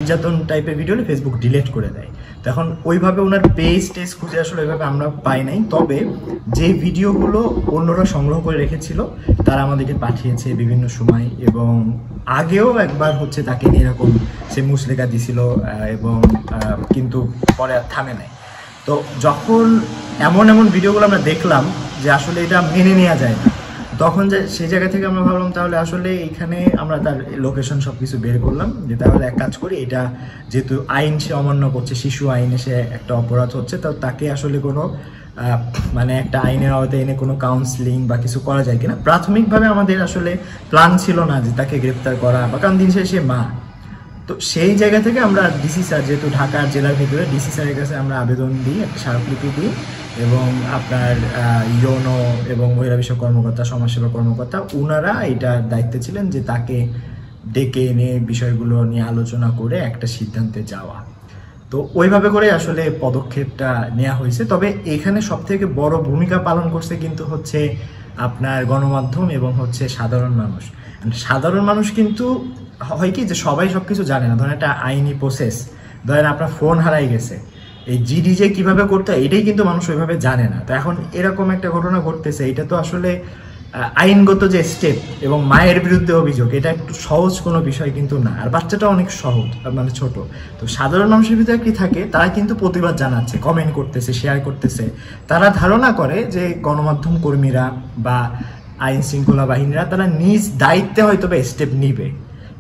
নির্যাতন টাইপের ভিডিও হলে ফেসবুক ডিলিট করে দেয়। তো এখন ওইভাবে ওনার পেজ টেজ খুঁজে আসলে ওইভাবে আমরা পাই নাই, তবে যে ভিডিওগুলো অন্যরা সংগ্রহ করে রেখেছিল তারা আমাদেরকে পাঠিয়েছে বিভিন্ন সময়, এবং আগেও একবার হচ্ছে তাকে নিয়ে এরকম সে মুসলেখা দিছিল, এবং কিন্তু পরে আর থামে নাই। তো যখন এমন এমন ভিডিওগুলো আমরা দেখলাম যে আসলে এটা মেনে নেওয়া যায় না, তখন যে সেই জায়গা থেকে আমরা ভাবলাম তাহলে আসলে এখানে আমরা তার লোকেশন সব কিছু বের করলাম, যে তাহলে এক কাজ করি, এটা যেহেতু আইন সে অমান্য করছে, শিশু আইনে সে একটা অপরাধ হচ্ছে, তো তাকে আসলে কোনো মানে একটা আইনের আওতায় এনে কোনো কাউন্সিলিং বা কিছু করা যায় কিনা। প্রাথমিকভাবে আমাদের আসলে প্ল্যান ছিল না যে তাকে গ্রেপ্তার করা, বা কারণ দিন শেষে মা। তো সেই জায়গা থেকে আমরা ডিসি স্যার, যেহেতু ঢাকার জেলার ভিতরে, ডিসি স্যারের কাছে আমরা আবেদন দিই, একটা স্মারকলিপি দিই, এবং আপনার ইউনো এবং মহিলা বিষয়ক কর্মকর্তা, সমাজসেবা কর্মকর্তা, ওনারা এটার দায়িত্বে ছিলেন যে তাকে ডেকে এনে বিষয়গুলো নিয়ে আলোচনা করে একটা সিদ্ধান্তে যাওয়া। তো ওইভাবে করে আসলে পদক্ষেপটা নেওয়া হয়েছে। তবে এখানে সব থেকে বড় ভূমিকা পালন করছে কিন্তু হচ্ছে আপনার গণমাধ্যম এবং হচ্ছে সাধারণ মানুষ। সাধারণ মানুষ কিন্তু হয় কি যে সবাই সবকিছু জানে না। ধরেন একটা আইনি প্রসেস, ধরেন আপনার ফোন হারাই গেছে, এই জিডিজে কিভাবে করতে হয় এটাই কিন্তু মানুষ ওইভাবে জানে না। তো এখন এরকম একটা ঘটনা ঘটতেছে, এটা তো আসলে আইনগত যে স্টেপ এবং মায়ের বিরুদ্ধে অভিযোগ, এটা একটু সহজ কোনো বিষয় কিন্তু না। আর বাচ্চাটা অনেক সহজ, মানে ছোট। তো সাধারণ মানুষের ভিতরে কি থাকে, তারা কিন্তু প্রতিবাদ জানাচ্ছে, কমেন্ট করতেছে, শেয়ার করতেছে। তারা ধারণা করে যে গণমাধ্যম কর্মীরা বা আইন শৃঙ্খলা বাহিনীরা তারা নিজ দায়িত্বে হয়তো বা স্টেপ নিবে,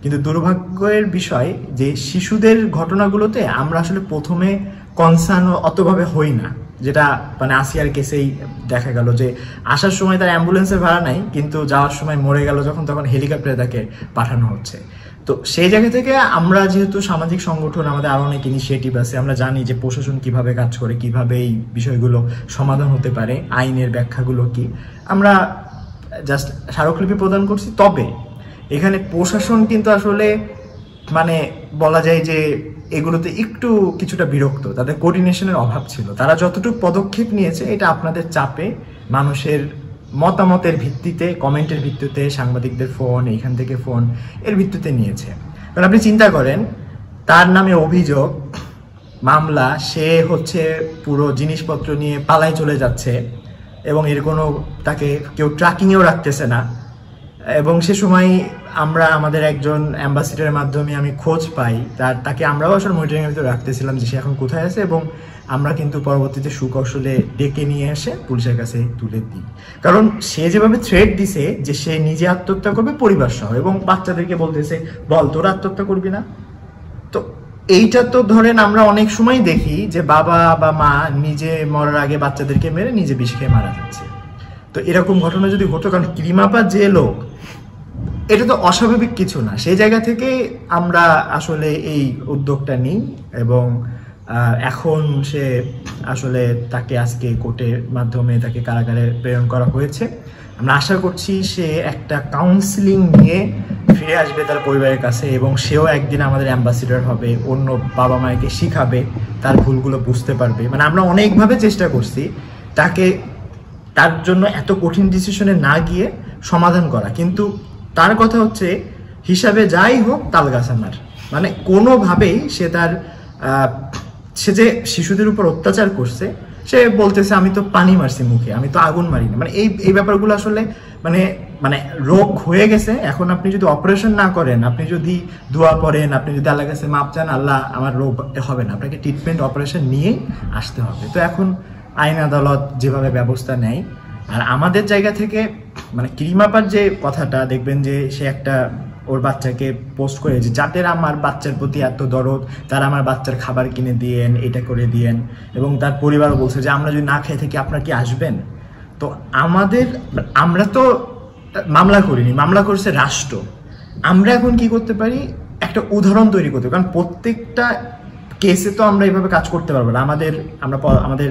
কিন্তু দুর্ভাগ্যের বিষয় যে শিশুদের ঘটনাগুলোতে আমরা আসলে প্রথমে কনসার্ন অতভাবে হই না, যেটা মানে আসিয়ার কেসেই দেখা গেল যে আসার সময় তার অ্যাম্বুলেন্সের ভাড়া নাই, কিন্তু যাওয়ার সময় মরে গেল যখন, তখন হেলিকপ্টারে তাকে পাঠানো হচ্ছে। তো সেই জায়গা থেকে আমরা যেহেতু সামাজিক সংগঠন, আমাদের আরো অনেক ইনিশিয়েটিভ আছে, আমরা জানি যে প্রশাসন কিভাবে কাজ করে, কিভাবে এই বিষয়গুলো সমাধান হতে পারে, আইনের ব্যাখ্যাগুলো কি, আমরা জাস্ট স্মারকলিপি প্রদান করছি। তবে এখানে প্রশাসন কিন্তু আসলে মানে বলা যায় যে এগুলোতে একটু কিছুটা বিরক্ত, তাদের কোঅর্ডিনেশনের অভাব ছিল। তারা যতটুকু পদক্ষেপ নিয়েছে এটা আপনাদের চাপে, মানুষের মতামতের ভিত্তিতে, কমেন্টের ভিত্তিতে, সাংবাদিকদের ফোন, এইখান থেকে ফোন, এর ভিত্তিতে নিয়েছে। কারণ আপনি চিন্তা করেন, তার নামে অভিযোগ, মামলা, সে হচ্ছে পুরো জিনিসপত্র নিয়ে পালায় চলে যাচ্ছে, এবং এর কোনো তাকে কেউ ট্র্যাকিংয়েও রাখতেছে না। এবং সে সময় আমরা আমাদের একজন অ্যাম্বাসিডারের মাধ্যমে আমি খোঁজ পাই, তাকে আমরাও আসলে মনিটরিংয়ের ভিতরে রাখতেছিলাম যে সে এখন কোথায় আছে, এবং আমরা কিন্তু পরবর্তীতে সুকৌশলে ডেকে নিয়ে এসে পুলিশের কাছে তুলে দিই। কারণ সে যেভাবে থ্রেট দিছে যে সে নিজে আত্মহত্যা করবে পরিবার সহ, এবং বাচ্চাদেরকে বলতেছে বল তোরা আত্মহত্যা করবি না। তো এইটা তো ধরেন আমরা অনেক সময় দেখি যে বাবা বা মা নিজে মরার আগে বাচ্চাদেরকে মেরে নিজে বিষ খেয়ে মারা যাচ্ছে। তো এরকম ঘটনা যদি হতো, কারণ ক্রিমাপা যে লোক, এটা তো অস্বাভাবিক কিছু না। সেই জায়গা থেকে আমরা আসলে এই উদ্যোগটা নিই, এবং এখন সে আসলে তাকে আজকে কোর্টের মাধ্যমে তাকে কারাগারে প্রেরণ করা হয়েছে। আমরা আশা করছি সে একটা কাউন্সিলিং নিয়ে ফিরে আসবে তার পরিবারের কাছে, এবং সেও একদিন আমাদের অ্যাম্বাসিডার হবে, অন্য বাবা মাকে শিখাবে, তার ভুলগুলো বুঝতে পারবে। মানে আমরা অনেকভাবে চেষ্টা করছি তাকে, তার জন্য এত কঠিন ডিসিশনে না গিয়ে সমাধান করা, কিন্তু তার কথা হচ্ছে হিসাবে যাই হোক তালগাছ আমার, মানে কোনোভাবেই সে তার সে যে শিশুদের উপর অত্যাচার করছে, সে বলতেছে আমি তো পানি মারছি মুখে, আমি তো আগুন মারি না। মানে এই ব্যাপারগুলো আসলে মানে মানে রোগ হয়ে গেছে। এখন আপনি যদি অপারেশন না করেন, আপনি যদি দোয়া করেন, আপনি যদি আল্লাহর কাছে মাপ চান, আল্লাহ আমার রোগ হবে না, আপনাকে ট্রিটমেন্ট অপারেশন নিয়েই আসতে হবে। তো এখন আইন আদালত যেভাবে ব্যবস্থা নেয়, আর আমাদের জায়গা থেকে মানে ক্রিমাপার যে কথাটা দেখবেন যে সে একটা ওর বাচ্চাকে পোস্ট করে যে যাদের আমার বাচ্চার প্রতি এত দরদ, তারা আমার বাচ্চার খাবার কিনে দিয়েন, এটা করে দিয়েন, এবং তার পরিবারও বলছে যে আমরা যদি না খেয়ে থাকি আপনারা কি আসবেন। তো আমরা তো মামলা করিনি, মামলা করছে রাষ্ট্র। আমরা এখন কি করতে পারি, একটা উদাহরণ তৈরি করতে, কারণ প্রত্যেকটা কেসে তো আমরা এইভাবে কাজ করতে পারবো না। আমাদের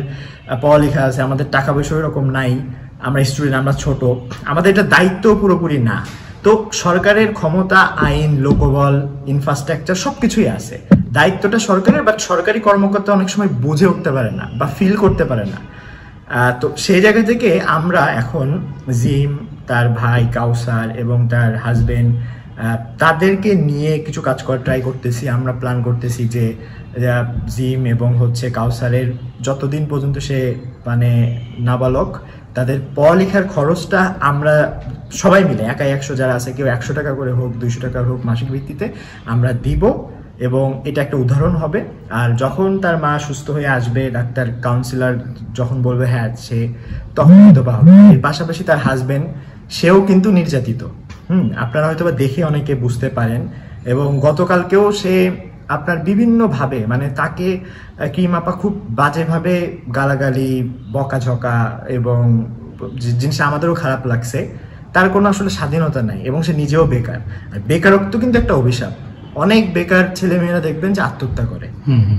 পড়ালেখা আছে, আমাদের টাকা পয়সা এরকম নাই, আমরা স্টুডেন্ট, আমরা ছোট, আমাদের এটা দায়িত্ব পুরোপুরি না। তো সরকারের ক্ষমতা, আইন, লোকবল, ইনফ্রাস্ট্রাকচার সবকিছুই আছে, দায়িত্বটা সরকারের, বাট সরকারি কর্মকর্তা অনেক সময় বুঝে উঠতে পারে না বা ফিল করতে পারে না। তো সেই জায়গা থেকে আমরা এখন জিম, তার ভাই কাউসার এবং তার হাজবেন্ড তাদেরকে নিয়ে কিছু কাজ করার ট্রাই করতেছি। আমরা প্ল্যান করতেছি যে জিম এবং হচ্ছে কাউসারের যতদিন পর্যন্ত সে মানে নাবালক, তাদের পড়ালেখার খরচটা আমরা সবাই মিলে একাই 100 যারা আছে, কেউ 100 টাকা করে হোক 200 টাকা হোক মাসিক ভিত্তিতে আমরা দিব, এবং এটা একটা উদাহরণ হবে। আর যখন তার মা সুস্থ হয়ে আসবে, ডাক্তার কাউন্সিলর যখন বলবে হ্যাঁ সে, তখন হয়তো বা হবে। এর পাশাপাশি তার হাজবেন্ড, সেও কিন্তু নির্যাতিত। আপনারা হয়তো বা দেখে অনেকে বুঝতে পারেন। এবং গতকালকেও সে আপনার বিভিন্নভাবে মানে তাকে ক্রিম আপা খুব বাজেভাবে গালাগালি, বকাঝকা, এবং জিনিসটা আমাদেরও খারাপ লাগছে। তার কোনো আসলে স্বাধীনতা নাই এবং সে নিজেও বেকার। আর বেকারত্ব কিন্তু একটা অভিশাপ। অনেক বেকার ছেলেমেয়েরা দেখবেন যে আত্মহত্যা করে।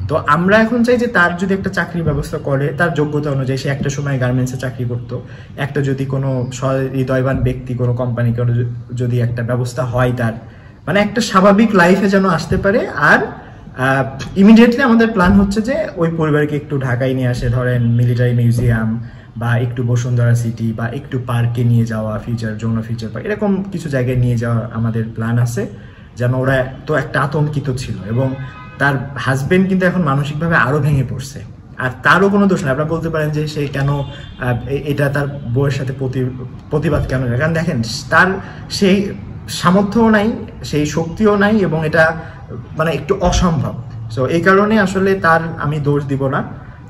তো আমরা এখন চাই যে তার যদি একটা চাকরির ব্যবস্থা করে, তার যোগ্যতা অনুযায়ী, সে একটা সময় গার্মেন্টসে চাকরি করতো, একটা যদি কোনো হৃদয়বান ব্যক্তি কোনো কোম্পানি যদি একটা ব্যবস্থা হয় তার, মানে একটা স্বাভাবিক লাইফে যেন আসতে পারে। আর ইমিডিয়েটলি আমাদের প্ল্যান হচ্ছে যে ওই পরিবারকে একটু ঢাকায় নিয়ে আসে, ধরেন মিলিটারি মিউজিয়াম বা একটু বসুন্ধরা সিটি বা একটু পার্কে নিয়ে যাওয়া, যৌন ফিউচার পার্ক, এরকম কিছু জায়গায় নিয়ে যাওয়া আমাদের প্ল্যান আছে, যেন ওরা তো একটা আতঙ্কিত ছিল। এবং তার হাজবেন্ড কিন্তু এখন মানসিকভাবে আরো ভেঙে পড়ছে। আর তারও কোনো দোষ নেই। আপনারা বলতে পারেন যে সে কেন এটা তার বউয়ের সাথে প্রতিবাদ কেন, কারণ দেখেন তার সেই সামর্থ্যও নাই, সেই শক্তিও নাই, এবং এটা মানে একটু অসম্ভব। সো এই কারণে আসলে তার আমি দোষ দিব না।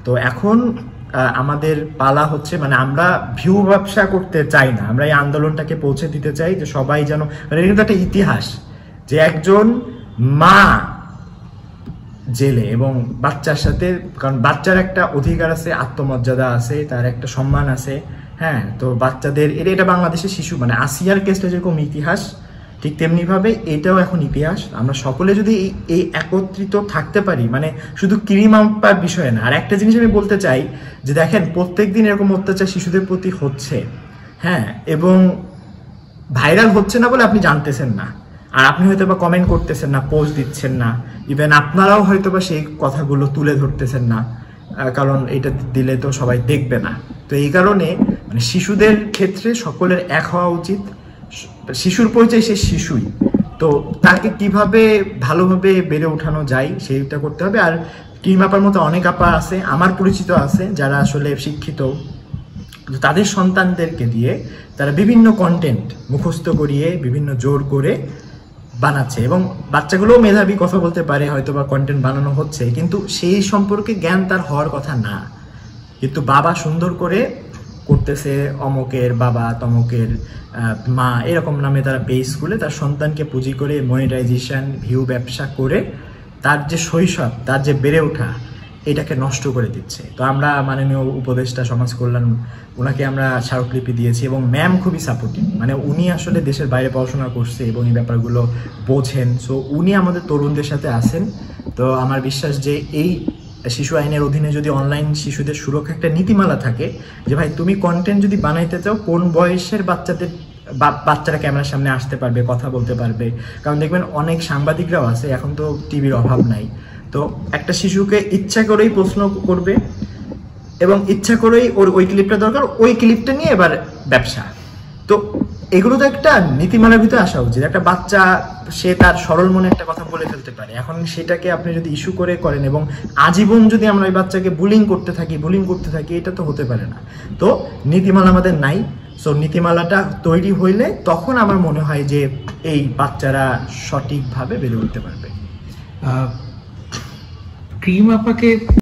তো এখন আমাদের পালা হচ্ছে, মানে আমরা ভিউ ব্যবসা করতে চাই না, আমরা এই আন্দোলনটাকে পৌঁছে দিতে চাই যে সবাই যেন, মানে এটা কিন্তু একটা ইতিহাস যে একজন মা জেলে এবং বাচ্চার সাথে, কারণ বাচ্চার একটা অধিকার আছে, আত্মমর্যাদা আছে, তার একটা সম্মান আছে। হ্যাঁ, তো বাচ্চাদের এটা বাংলাদেশের শিশু, মানে আসিয়ার কেসটা যেরকম ইতিহাস, ঠিক তেমনি ভাবে এটাও এখন ইতিহাস। আমরা সকলে যদি এই একত্রিত থাকতে পারি, মানে শুধু ক্রিম আপার বিষয় না। আর একটা জিনিস আমি বলতে চাই যে দেখেন প্রত্যেকদিন এরকম অত্যাচার শিশুদের প্রতি হচ্ছে, হ্যাঁ, এবং ভাইরাল হচ্ছে না বলে আপনি জানতেছেন না, আর আপনি হয়তো বা কমেন্ট করতেছেন না, পোস্ট দিচ্ছেন না, ইভেন আপনারাও হয়তো বা সেই কথাগুলো তুলে ধরতেছেন না, কারণ এটা দিলে তো সবাই দেখবে না। তো এই কারণে মানে শিশুদের ক্ষেত্রে সকলের এক হওয়া উচিত। শিশুর পরিচয় সে শিশুই, তো তাকে কিভাবে ভালোভাবে বেড়ে ওঠানো যায় সেইটা করতে হবে। আর ক্রিম আপার মতো অনেক আপা আছে, আমার পরিচিত আছে, যারা আসলে শিক্ষিত, তাদের সন্তানদেরকে দিয়ে তারা বিভিন্ন কন্টেন্ট মুখস্থ করিয়ে বিভিন্ন জোর করে বানাচ্ছে, এবং বাচ্চাগুলোও মেধাবী, কথা বলতে পারে, হয়তো বা কন্টেন্ট বানানো হচ্ছে, কিন্তু সেই সম্পর্কে জ্ঞান তার হওয়ার কথা না। কিন্তু বাবা সুন্দর করে করতেছে, অমকের বাবা, তমকের মা, এরকম নামে তারা পেজ খুলে তার সন্তানকে পুঁজি করে মনিটাইজেশন, ভিউ ব্যবসা করে তার যে শৈশব, তার যে বেড়ে ওঠা, এটাকে নষ্ট করে দিচ্ছে। তো আমরা মাননীয় উপদেষ্টা সমাজ কল্যাণ, ওনাকে আমরা স্মারকলিপি দিয়েছি, এবং ম্যাম খুবই সাপোর্টিভ, মানে উনি আসলে দেশের বাইরে পড়াশোনা করছে এবং এই ব্যাপারগুলো বোঝেন। সো উনি আমাদের তরুণদের সাথে আছেন। তো আমার বিশ্বাস যে এই শিশু আইনের অধীনে যদি অনলাইন শিশুদের সুরক্ষা একটা নীতিমালা থাকে, যে ভাই তুমি কন্টেন্ট যদি বানাইতে চাও, কোন বয়সের বাচ্চারা ক্যামেরার সামনে আসতে পারবে, কথা বলতে পারবে। কারণ দেখবেন অনেক সাংবাদিকরাও আছে, এখন তো টিভির অভাব নাই, তো একটা শিশুকে ইচ্ছা করেই প্রশ্ন করবে এবং ইচ্ছা করেই ওই ক্লিপটা দরকার, ওই ক্লিপটা নিয়ে এবার ব্যবসা। তো এগুলো তো একটা নীতিমালার ভিতরে আসা উচিত। একটা বাচ্চা সে তার সরল মনে একটা কথা বলে ফেলতে পারে, এখন সেটাকে আপনি যদি ইস্যু করেন এবং আজীবন যদি আমরা ওই বাচ্চাকে বুলিং করতে থাকি, এটা তো হতে পারে না। তো নীতিমালা আমাদের নাই। সো নীতিমালাটা তৈরি হইলে তখন আমার মনে হয় যে এই বাচ্চারা সঠিকভাবে বেড়ে উঠতে পারবে। ক্রিম আপাকে